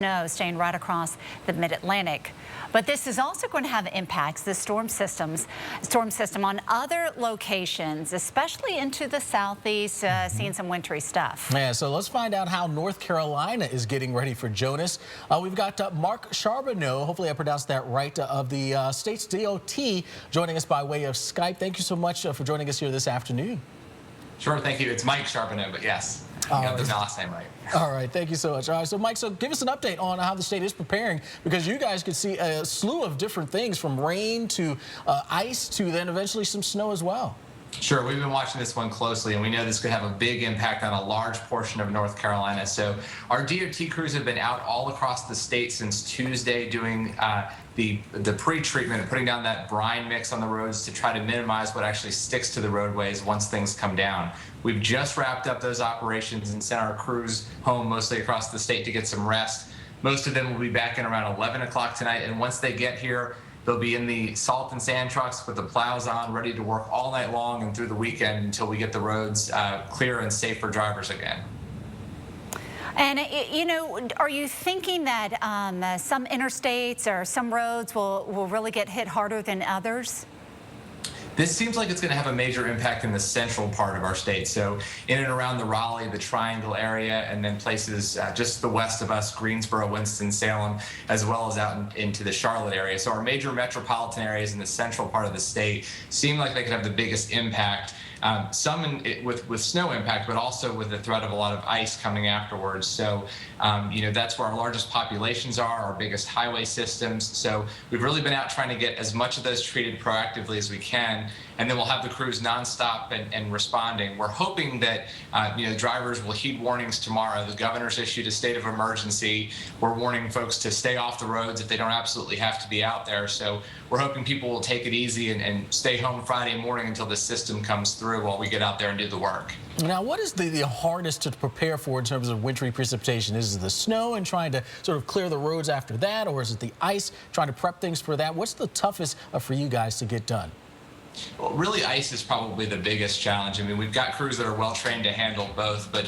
Snow staying right across the mid-Atlantic. But this is also going to have impacts, the storm system on other locations, especially into the southeast, seeing some wintry stuff. Yeah, so let's find out how North Carolina is getting ready for Jonas. We've got Mark Charbonneau, hopefully I pronounced that right, of the state's DOT, joining us by way of Skype. Thank you so much for joining us here this afternoon. Sure, thank you. It's Mike Charbonneau, but yes, you got the last name right. All right, thank you so much. All right, so Mike, so give us an update on how the state is preparing, because you guys could see a slew of different things, from rain to ice to then eventually some snow as well. Sure, we've been watching this one closely, and we know this could have a big impact on a large portion of North Carolina. So our DOT crews have been out all across the state since Tuesday doing the pre-treatment and putting down that brine mix on the roads to try to minimize what actually sticks to the roadways once things come down. We've just wrapped up those operations and sent our crews home mostly across the state to get some rest. Most of them will be back in around 11 o'clock tonight, and once they get here, they'll be in the salt and sand trucks with the plows on, ready to work all night long and through the weekend until we get the roads clear and safe for drivers again. And, you know, are you thinking that some interstates or some roads will really get hit harder than others? This seems like it's going to have a major impact in the central part of our state. So in and around the Raleigh, the Triangle area, and then places just to the west of us, Greensboro, Winston-Salem, as well as out into the Charlotte area. So our major metropolitan areas in the central part of the state seem like they could have the biggest impact. Some with snow impact, but also with the threat of a lot of ice coming afterwards. So, you know, that's where our largest populations are, our biggest highway systems. So we've really been out trying to get as much of those treated proactively as we can. And then we'll have the crews nonstop and responding. We're hoping that, you know, drivers will heed warnings tomorrow. The governor's issued a state of emergency. We're warning folks to stay off the roads if they don't absolutely have to be out there. So we're hoping people will take it easy and stay home Friday morning until the system comes through while we get out there and do the work. Now, what is the hardest to prepare for in terms of wintry precipitation? Is it the snow and trying to sort of clear the roads after that, or is it the ice, trying to prep things for that? What's the toughest for you guys to get done? Well, really, ice is probably the biggest challenge. I mean, we've got crews that are well trained to handle both, but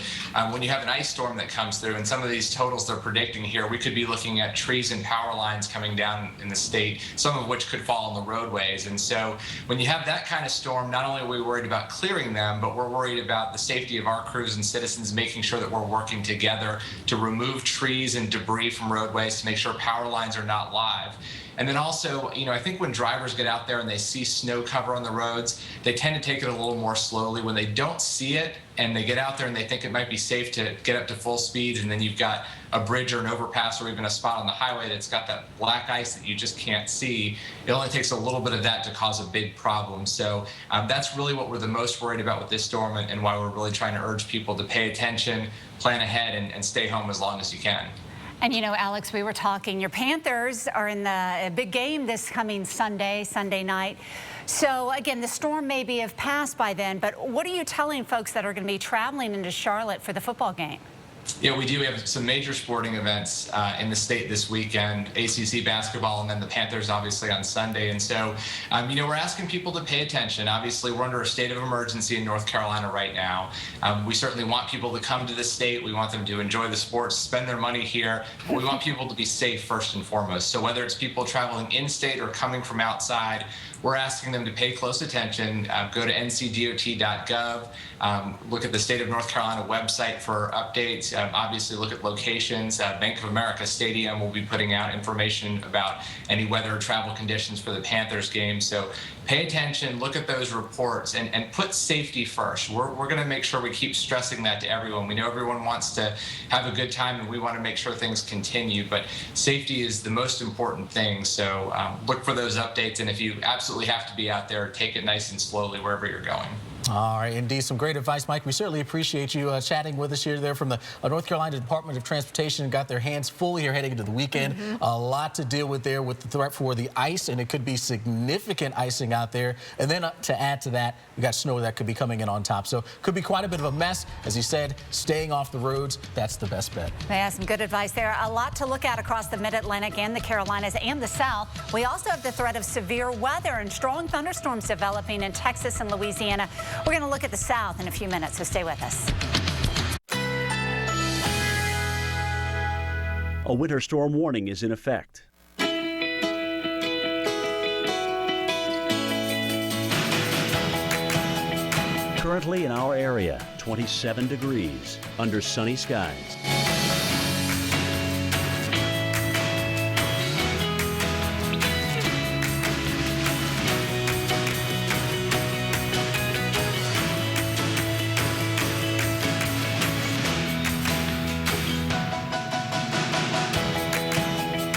when you have an ice storm that comes through, and some of these totals they're predicting here, we could be looking at trees and power lines coming down in the state, some of which could fall on the roadways. And so when you have that kind of storm, not only are we worried about clearing them, but we're worried about the safety of our crews and citizens, making sure that we're working together to remove trees and debris from roadways to make sure power lines are not live. And then also, you know, I think when drivers get out there and they see snow cover on the roads, they tend to take it a little more slowly. When they don't see it and they get out there and they think it might be safe to get up to full speeds, and then you've got a bridge or an overpass or even a spot on the highway that's got that black ice that you just can't see, it only takes a little bit of that to cause a big problem. So that's really what we're the most worried about with this storm, and why we're really trying to urge people to pay attention, plan ahead, and stay home as long as you can. And, you know, Alex, we were talking, your Panthers are in the big game this coming Sunday night. So, again, the storm maybe have passed by then, but what are you telling folks that are going to be traveling into Charlotte for the football game? Yeah, we do. We have some major sporting events in the state this weekend, ACC basketball, and then the Panthers obviously on Sunday. And so, you know, we're asking people to pay attention. Obviously, we're under a state of emergency in North Carolina right now. We certainly want people to come to the state. We want them to enjoy the sports, spend their money here. But we want people to be safe first and foremost. So whether it's people traveling in-state or coming from outside, we're asking them to pay close attention. Go to ncdot.gov, look at the state of North Carolina website for updates. Obviously, look at locations. Bank of America Stadium will be putting out information about any weather or travel conditions for the Panthers game. So pay attention, look at those reports, and put safety first. We're going to make sure we keep stressing that to everyone. We know everyone wants to have a good time, and we want to make sure things continue, but safety is the most important thing. So look for those updates, and if you absolutely have to be out there, take it nice and slowly wherever you're going. All right, indeed, some great advice, Mike. We certainly appreciate you chatting with us here. There from the North Carolina Department of Transportation, got their hands full here heading into the weekend. A lot to deal with there with the threat for the ice, and it could be significant icing out there. And then to add to that, we got snow that could be coming in on top. So could be quite a bit of a mess. As you said, staying off the roads, that's the best bet. Yeah, some good advice there. A lot to look at across the Mid-Atlantic and the Carolinas and the South. We also have the threat of severe weather and strong thunderstorms developing in Texas and Louisiana. We're going to look at the South in a few minutes, so stay with us. A winter storm warning is in effect. Currently in our area, 27 degrees under sunny skies.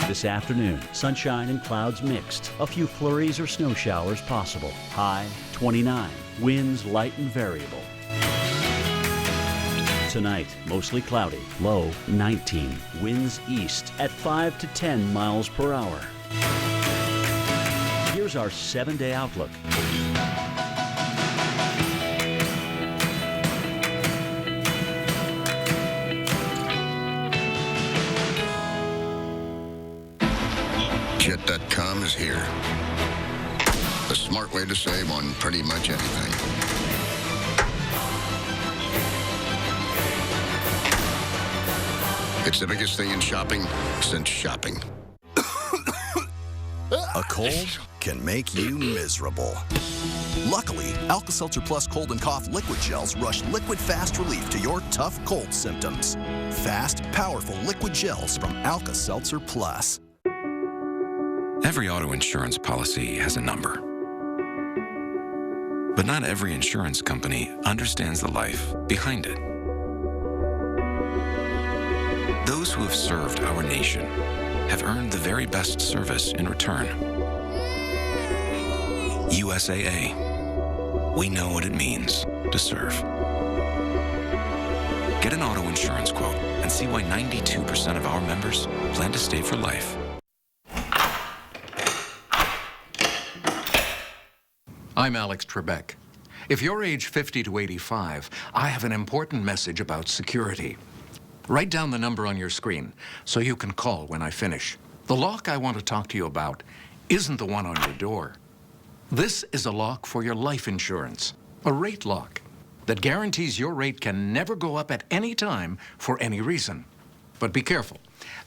This afternoon, sunshine and clouds mixed. A few flurries or snow showers possible. High 29. Winds light and variable. Tonight, mostly cloudy. Low 19. Winds east at 5 to 10 miles per hour. Here's our 7-day outlook. Jet.com is here. The smart way to save on pretty much anything. It's the biggest thing in shopping since shopping. A cold can make you miserable. Luckily, Alka-Seltzer Plus Cold and Cough Liquid Gels rush liquid fast relief to your tough cold symptoms. Fast, powerful liquid gels from Alka-Seltzer Plus. Every auto insurance policy has a number. But not every insurance company understands the life behind it. Those who have served our nation have earned the very best service in return. USAA. We know what it means to serve. Get an auto insurance quote and see why 92% of our members plan to stay for life. I'm Alex Trebek. If you're age 50 to 85, I have an important message about security. Write down the number on your screen so you can call when I finish. The lock I want to talk to you about isn't the one on your door. This is a lock for your life insurance, a rate lock that guarantees your rate can never go up at any time for any reason. But be careful.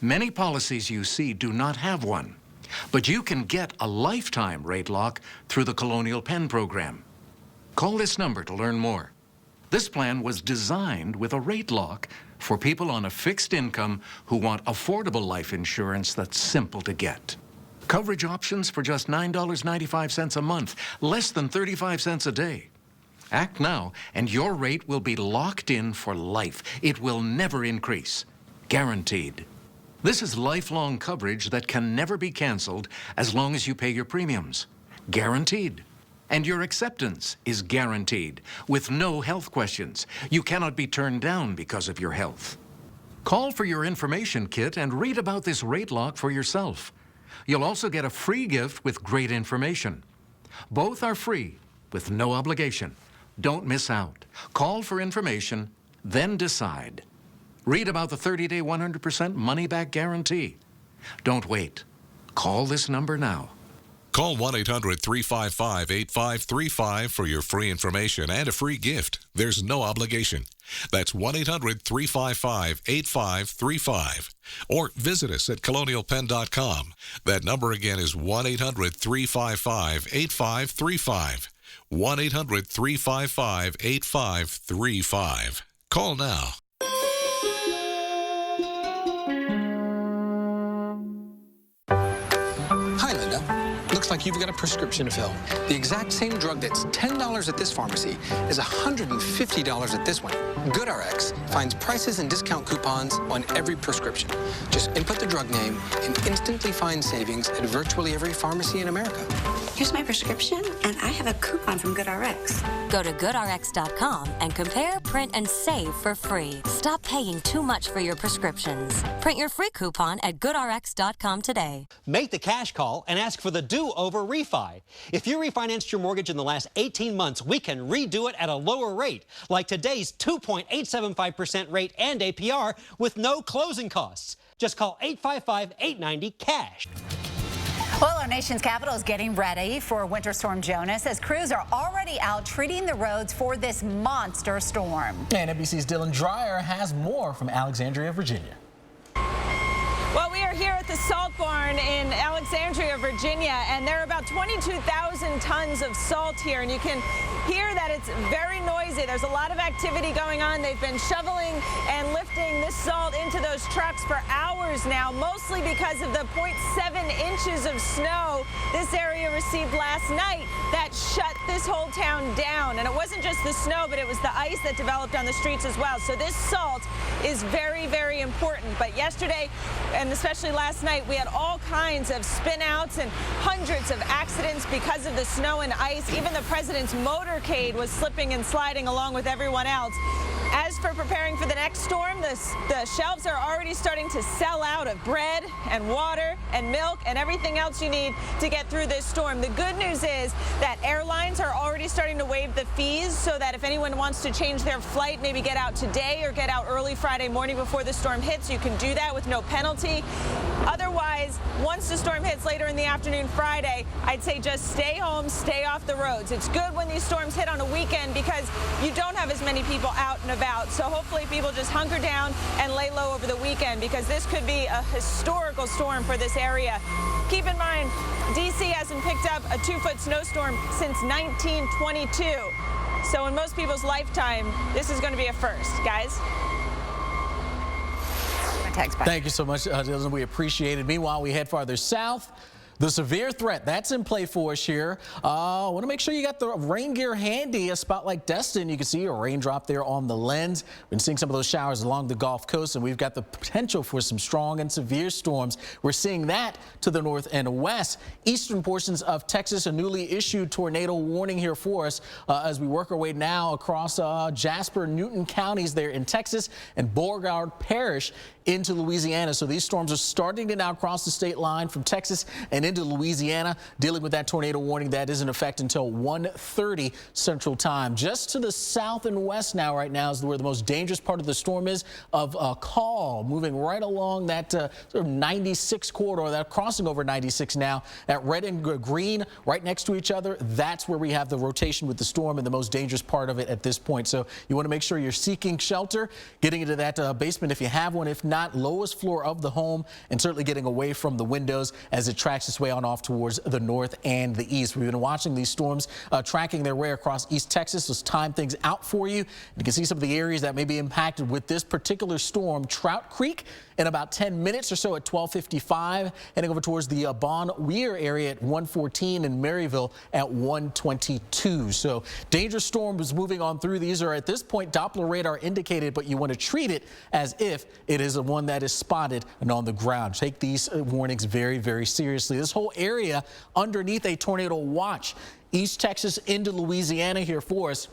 Many policies you see do not have one. But you can get a lifetime rate lock through the Colonial Penn program. Call this number to learn more. This plan was designed with a rate lock for people on a fixed income who want affordable life insurance that's simple to get. Coverage options for just $9.95 a month, less than 35 cents a day. Act now, and your rate will be locked in for life. It will never increase. Guaranteed. This is lifelong coverage that can never be canceled as long as you pay your premiums. Guaranteed. And your acceptance is guaranteed, with no health questions. You cannot be turned down because of your health. Call for your information kit and read about this rate lock for yourself. You'll also get a free gift with great information. Both are free, with no obligation. Don't miss out. Call for information, then decide. Read about the 30-day 100% money-back guarantee. Don't wait. Call this number now. Call 1-800-355-8535 for your free information and a free gift. There's no obligation. That's 1-800-355-8535. Or visit us at colonialpenn.com. That number again is 1-800-355-8535. 1-800-355-8535. Call now. Looks like you've got a prescription to fill. The exact same drug that's $10 at this pharmacy is $150 at this one. GoodRx finds prices and discount coupons on every prescription. Just input the drug name and instantly find savings at virtually every pharmacy in America. Here's my prescription, and I have a coupon from GoodRx. Go to GoodRx.com and compare, print, and save for free. Stop paying too much for your prescriptions. Print your free coupon at GoodRx.com today. Make the cash call and ask for the do-over refi. If you refinanced your mortgage in the last 18 months, we can redo it at a lower rate, like today's 2.875% rate and APR with no closing costs. Just call 855-890-CASH. Well, our nation's capital is getting ready for Winter Storm Jonas as crews are already out treating the roads for this monster storm. And NBC's Dylan Dreyer has more from Alexandria, Virginia. Well, the salt barn in Alexandria, Virginia, and there are about 22,000 tons of salt here, and you can hear that it's very noisy. There's a lot of activity going on. They've been shoveling and lifting this salt into those trucks for hours now, mostly because of the 0.7 inches of snow this area received last night that shut this whole town down. And it wasn't just the snow, but it was the ice that developed on the streets as well. So this salt is very, very important. But yesterday, and especially last night, we had all kinds of spin-outs and hundreds of accidents because of the snow and ice. Even the president's motorcade was slipping and sliding along with everyone else. As for preparing for the next storm, the shelves are already starting to sell out of bread and water and milk and everything else you need to get through this storm. The good news is that airlines are already starting to waive the fees so that if anyone wants to change their flight, maybe get out today or get out early Friday morning before the storm hits, you can do that with no penalty. Otherwise, once the storm hits later in the afternoon Friday, I'd say just stay home, stay off the roads. It's good when these storms hit on a weekend because you don't have as many people out and about. So hopefully people just hunker down and lay low over the weekend because this could be a historical storm for this area. Keep in mind, D.C. hasn't picked up a 2-foot snowstorm since 1922. So in most people's lifetime, this is going to be a first, guys. Thank you so much, Dylan. We appreciate it. Meanwhile, we head farther south. The severe threat, that's in play for us here. Want to make sure you got the rain gear handy. A spot like Destin, you can see a raindrop there on the lens. We've been seeing some of those showers along the Gulf Coast, and we've got the potential for some strong and severe storms. We're seeing that to the north and west. Eastern portions of Texas, a newly issued tornado warning here for us as we work our way now across Jasper, Newton counties there in Texas and Beauregard Parish into Louisiana. So these storms are starting to now cross the state line from Texas and into Louisiana, dealing with that tornado warning that is in effect until 1:30 Central Time. Just to the south and west now, right now, is where the most dangerous part of the storm is, of Call, moving right along that sort of 96 corridor, that crossing over 96 now, at red and green right next to each other. That's where we have the rotation with the storm and the most dangerous part of it at this point. So you want to make sure you're seeking shelter, getting into that basement if you have one. If not, lowest floor of the home, and certainly getting away from the windows as it tracks its way on off towards the north and the east. We've been watching these storms tracking their way across East Texas. Let's time things out for you. You can see some of the areas that may be impacted with this particular storm. Trout Creek in about 10 minutes or so at 12:55, heading over towards the Bon Weir area at 1:14, and Maryville at 1:22. So dangerous storm is moving on through. These are at this point Doppler radar indicated, but you want to treat it as if it is one that is spotted and on the ground. Take these warnings very, very seriously. This whole area underneath a tornado watch. East Texas into Louisiana here for us,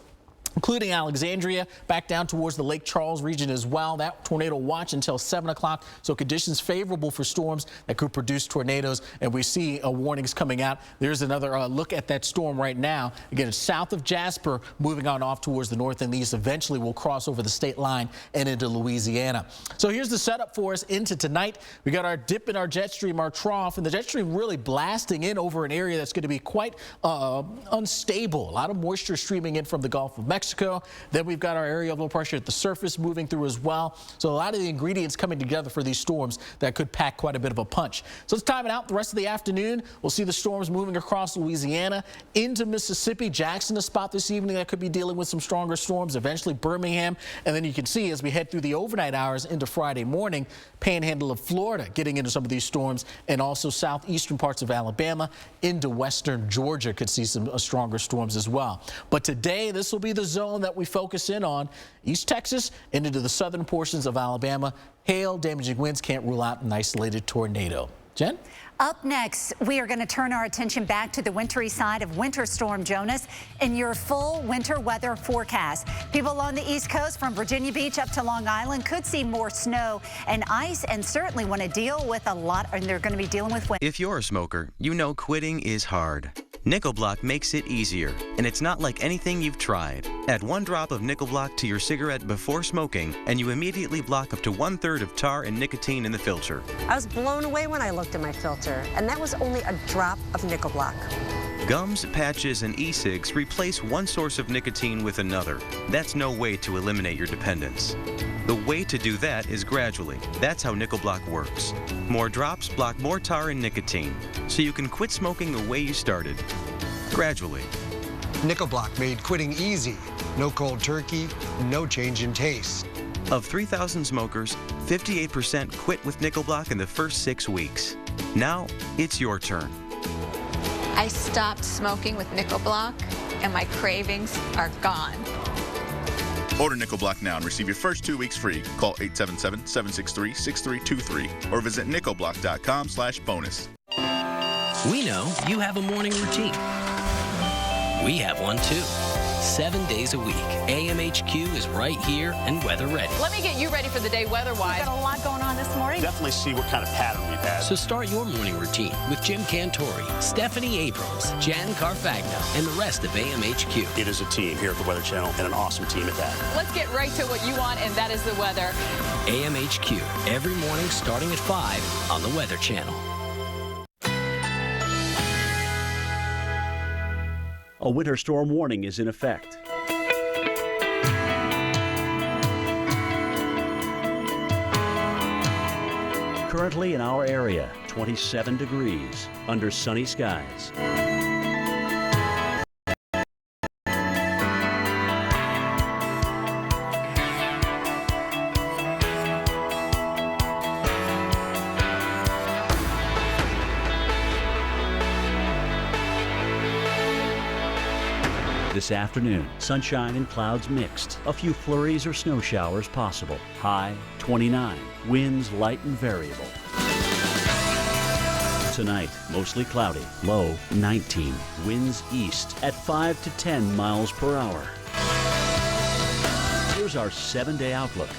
including Alexandria, back down towards the Lake Charles region as well. That tornado watch until 7 o'clock. So conditions favorable for storms that could produce tornadoes. And we see warnings coming out. There's another look at that storm right now. Again, it's south of Jasper, moving on off towards the north and the east. Eventually will cross over the state line and into Louisiana. So here's the setup for us into tonight. We got our dip in our jet stream, our trough, and the jet stream really blasting in over an area that's going to be quite unstable. A lot of moisture streaming in from the Gulf of Mexico. Then we've got our area of low pressure at the surface moving through as well. So a lot of the ingredients coming together for these storms that could pack quite a bit of a punch. So let's time it out the rest of the afternoon. We'll see the storms moving across Louisiana into Mississippi. Jackson, a spot this evening that could be dealing with some stronger storms. Eventually Birmingham. And then you can see as we head through the overnight hours into Friday morning, panhandle of Florida getting into some of these storms, and also southeastern parts of Alabama into western Georgia could see some stronger storms as well. But today, this will be the zone that we focus in on. East Texas and into the southern portions of Alabama. Hail, damaging winds, can't rule out an isolated tornado. Jen? Up next, we are going to turn our attention back to the wintry side of Winter Storm Jonas in your full winter weather forecast. People along the East Coast from Virginia Beach up to Long Island could see more snow and ice, and certainly want to deal with a lot, and they're going to be dealing with wind. If you're a smoker, you know quitting is hard. Nickel Block makes it easier, and it's not like anything you've tried. Add 1 drop of Nickel Block to your cigarette before smoking, and you immediately block up to 1/3 of tar and nicotine in the filter. I was blown away when I looked at my filter, and that was only a drop of Nickel Block. Gums, patches, and e-cigs replace one source of nicotine with another. That's no way to eliminate your dependence. The way to do that is gradually. That's how Nickel Block works. More drops block more tar and nicotine, so you can quit smoking the way you started. Gradually. Nickel Block made quitting easy. No cold turkey, no change in taste. Of 3,000 smokers, 58% quit with Nickel Block in the first 6 weeks. Now, it's your turn. I stopped smoking with Nickel Block, and my cravings are gone. Order Nickel Block now and receive your first 2 weeks free. Call 877-763-6323 or visit nickelblock.com/bonus. We know you have a morning routine. We have one too. 7 days a week, AMHQ is right here and weather ready. Let me get you ready for the day weather-wise. We've got a lot going on this morning. Definitely see what kind of pattern we've had. So start your morning routine with Jim Cantori, Stephanie Abrams, Jan Carfagna, and the rest of AMHQ. It is a team here at the Weather Channel, and an awesome team at that. Let's get right to what you want, and that is the weather. AMHQ, every morning starting at 5 on the Weather Channel. A winter storm warning is in effect. Currently in our area, 27 degrees under sunny skies. This afternoon, sunshine and clouds mixed. A few flurries or snow showers possible. High 29. Winds light and variable. Tonight, mostly cloudy. Low 19. Winds east at 5 to 10 miles per hour. Here's our 7-day outlook.